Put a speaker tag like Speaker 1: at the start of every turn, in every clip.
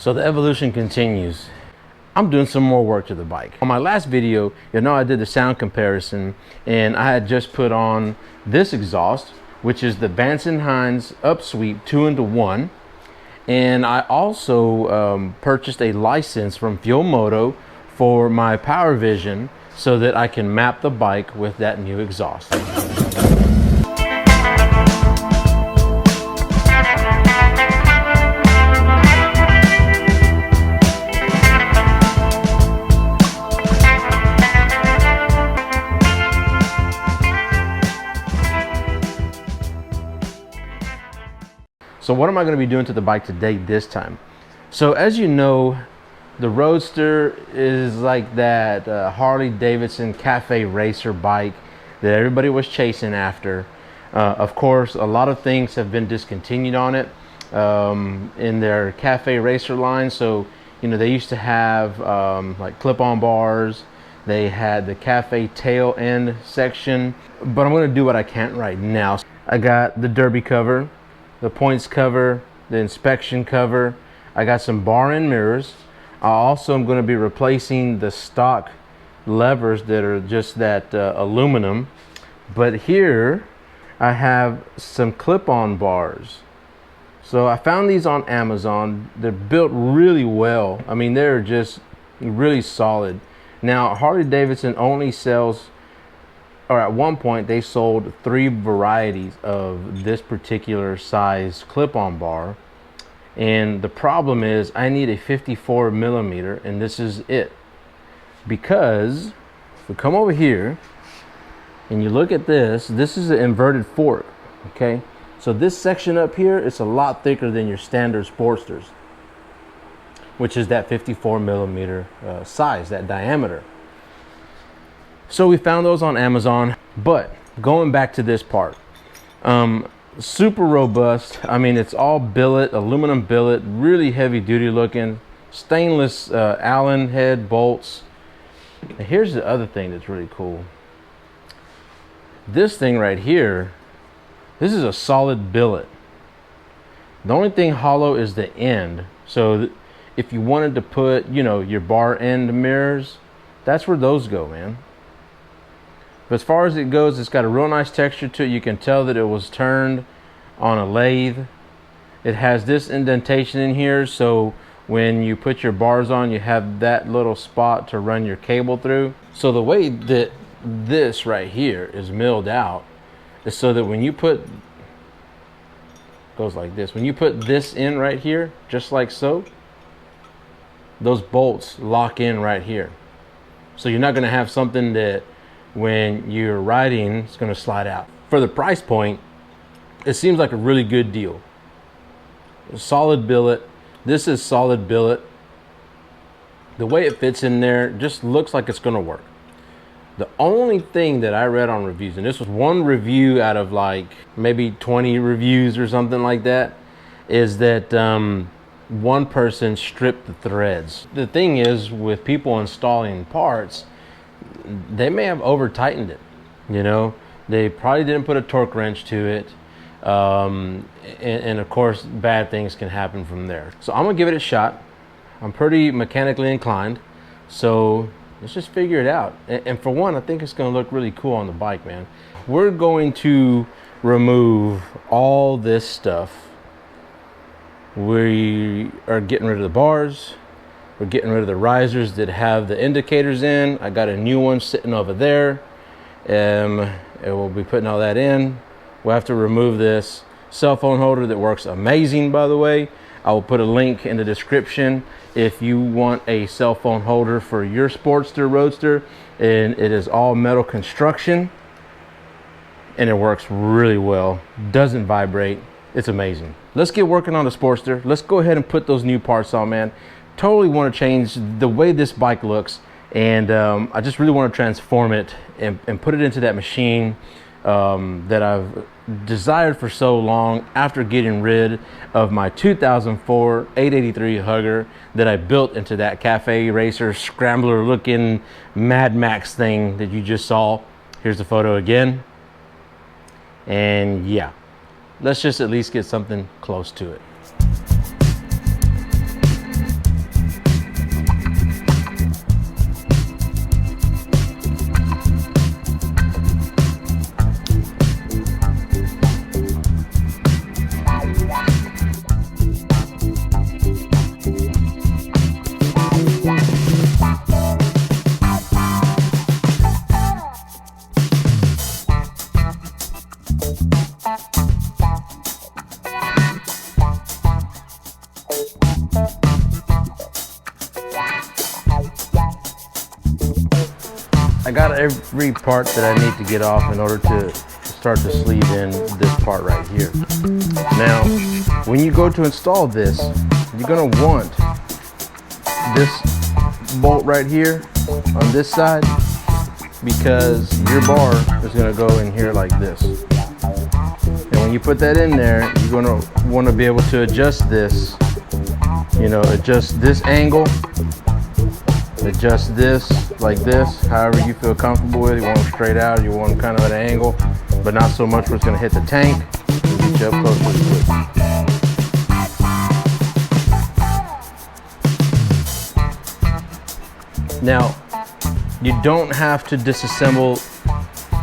Speaker 1: So the evolution continues. I'm doing some more work to the bike. On my last video, you know, I did the sound comparison, and I had just put on this exhaust, which is the Vance & Hines Upsweep 2-into-1. And I also purchased a license from Fuel Moto for my Power Vision so that I can map the bike with that new exhaust. So what am I going to be doing to the bike today this time? So as you know, the Roadster is like that Harley Davidson cafe racer bike that everybody was chasing after. Of course, a lot of things have been discontinued on it in their cafe racer line. So, you know, they used to have like clip-on bars. They had the cafe tail end section, but I'm going to do what I can right now. I got the derby cover, the points cover, the inspection cover. I got some bar end mirrors. I also am going to be replacing the stock levers that are just that aluminum. But here I have some clip-on bars. So I found these on Amazon. They're built really well. I mean, they're just really solid. Now, Harley Davidson only sells, or at one point they sold 3 varieties of this particular size clip-on bar, and the problem is I need a 54 millimeter, and this is it. Because if we come over here and you look at this, this is an inverted fork. Okay, so this section up here is a lot thicker than your standard Sportsters, which is that 54 millimeter size, that diameter. So we found those on Amazon. But going back to this part, super robust. I mean, it's all billet, aluminum billet, really heavy duty looking, stainless Allen head bolts. And here's the other thing that's really cool. This thing right here, this is a solid billet. The only thing hollow is the end. So if you wanted to put, you know, your bar end mirrors, that's where those go, man. But as far as it goes, it's got a real nice texture to it. You can tell that it was turned on a lathe. It has this indentation in here, so when you put your bars on, you have that little spot to run your cable through. So the way that this right here is milled out is so that when you put, goes like this, when you put this in right here, just like so, those bolts lock in right here. So you're not going to have something that when you're riding, it's going to slide out. For the price point, it seems like a really good deal. Solid billet. This is solid billet. The way it fits in there just looks like it's going to work. The only thing that I read on reviews, and this was one review out of like maybe 20 reviews or something like that, is that one person stripped the threads. The thing is, with people installing parts, they may have over tightened it. You know, they probably didn't put a torque wrench to it, and of course bad things can happen from there. So I'm gonna give it a shot. I'm pretty mechanically inclined, so let's just figure it out. And for one, I think it's gonna look really cool on the bike, man. We're going to remove all this stuff. We are getting rid of the bars. We're getting rid of the risers that have the indicators in. I got a new one sitting over there. And we'll be putting all that in. We'll have to remove this cell phone holder that works amazing, by the way. I will put a link in the description if you want a cell phone holder for your Sportster Roadster. And it is all metal construction. And it works really well. Doesn't vibrate. It's amazing. Let's get working on the Sportster. Let's go ahead and put those new parts on, man. Totally want to change the way this bike looks, and I just really want to transform it and put it into that machine that I've desired for so long after getting rid of my 2004 883 Hugger that I built into that cafe racer scrambler looking Mad Max thing that you just saw. Here's the photo again, and yeah, let's just at least get something close to it. I got every part that I need to get off in order to start to sleeve in this part right here. Now, when you go to install this, you're gonna want this bolt right here on this side, because your bar is gonna go in here like this. And when you put that in there, you're gonna wanna be able to adjust this, you know, adjust this angle, adjust this like this, however you feel comfortable with it. You want them straight out, you want them kind of at an angle, but not so much where it's gonna hit the tank and get you up close to the switch. Now, you don't have to disassemble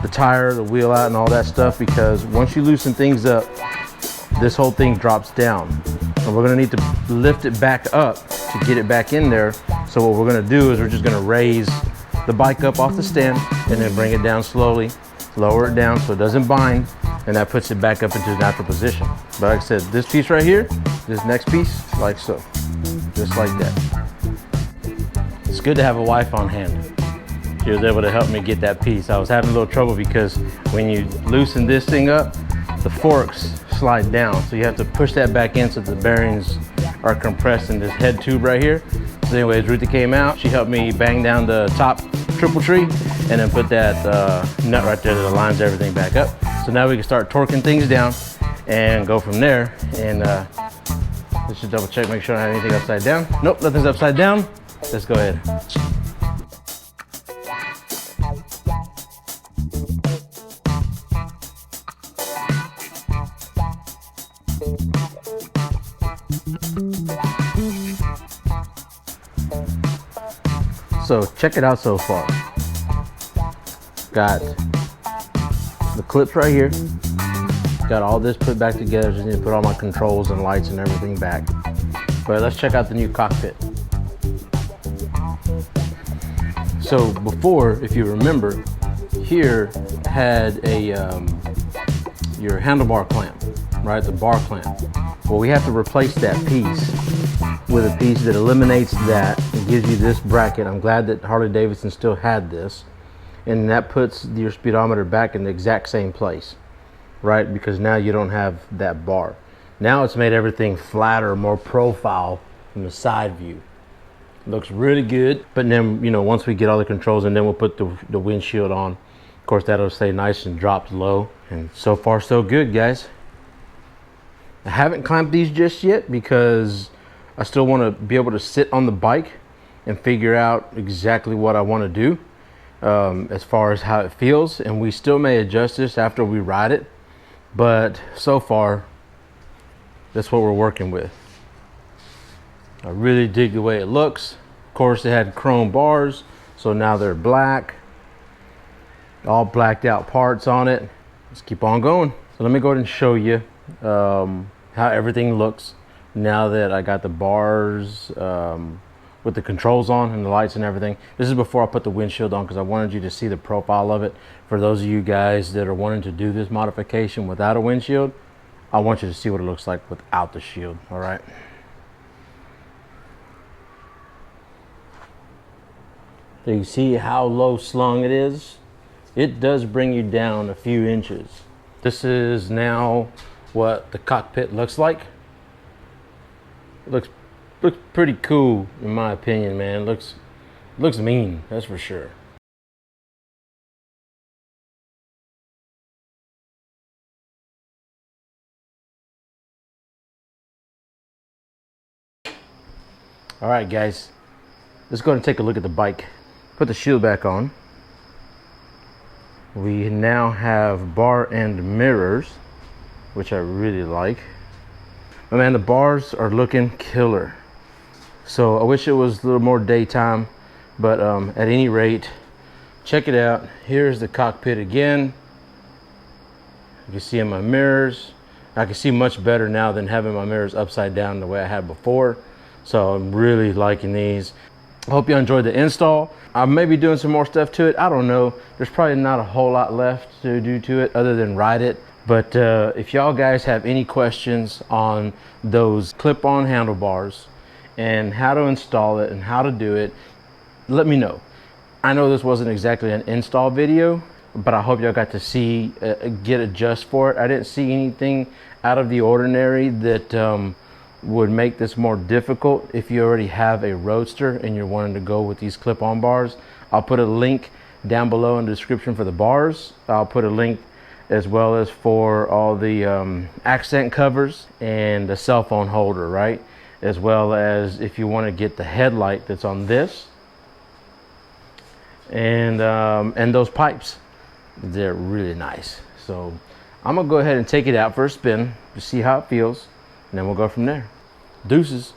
Speaker 1: the tire, the wheel out and all that stuff, because once you loosen things up, this whole thing drops down. And we're gonna need to lift it back up to get it back in there. So what we're gonna do is we're just gonna raise the bike up off the stand and then bring it down slowly, lower it down so it doesn't bind, and that puts it back up into its natural position. But like I said, this piece right here, this next piece, like so, just like that. It's good to have a wife on hand. She was able to help me get that piece. I was having a little trouble because when you loosen this thing up, the forks slide down. So you have to push that back in so the bearings are compressed in this head tube right here. So anyways, Ruthie came out. She helped me bang down the top triple tree and then put that nut right there that aligns everything back up. So now we can start torquing things down and go from there. And let's just double check, make sure I don't have anything upside down. Nope, nothing's upside down. Let's go ahead. So check it out so far. Got the clips right here. Got all this put back together. Just need to put all my controls and lights and everything back. But let's check out the new cockpit. So before, if you remember, here had a your handlebar clamp, right? The bar clamp. Well, we have to replace that piece with a piece that eliminates that and gives you this bracket. I'm glad that Harley-Davidson still had this, and that puts your speedometer back in the exact same place, right? Because now you don't have that bar. Now it's made everything flatter, more profile from the side view. Looks really good. But then, you know, once we get all the controls, and then we'll put the windshield on. Of course, that'll stay nice and dropped low. And so far, so good, guys. I haven't clamped these just yet because I still want to be able to sit on the bike and figure out exactly what I want to do as far as how it feels. And we still may adjust this after we ride it. But so far, that's what we're working with. I really dig the way it looks. Of course, it had chrome bars, so now they're black. All blacked out parts on it. Let's keep on going. So let me go ahead and show you how everything looks now that I got the bars with the controls on and the lights and everything. This is before I put the windshield on because I wanted you to see the profile of it. For those of you guys that are wanting to do this modification without a windshield, I want you to see what it looks like without the shield, all right? So you see how low slung it is? It does bring you down a few inches. This is now what the cockpit looks like. It looks pretty cool in my opinion, man. Looks mean, that's for sure. All right, guys, let's go ahead and take a look at the bike. Put the shield back on. We now have bar end mirrors, which I really like. But man, the bars are looking killer. So I wish it was a little more daytime, but at any rate, check it out. Here's the cockpit again. You can see in my mirrors. I can see much better now than having my mirrors upside down the way I had before. So I'm really liking these. I hope you enjoyed the install. I may be doing some more stuff to it. I don't know. There's probably not a whole lot left to do to it other than ride it. But if y'all guys have any questions on those clip-on handlebars and how to install it and how to do it, let me know. I know this wasn't exactly an install video, but I hope y'all got to see, get a just for it. I didn't see anything out of the ordinary that would make this more difficult if you already have a Roadster and you're wanting to go with these clip-on bars. I'll put a link down below in the description for the bars. I'll put a link as well as for all the accent covers and the cell phone holder, right? As well as if you want to get the headlight that's on this and those pipes. They're really nice. So I'm gonna go ahead and take it out for a spin to see how it feels, and then we'll go from there. Deuces.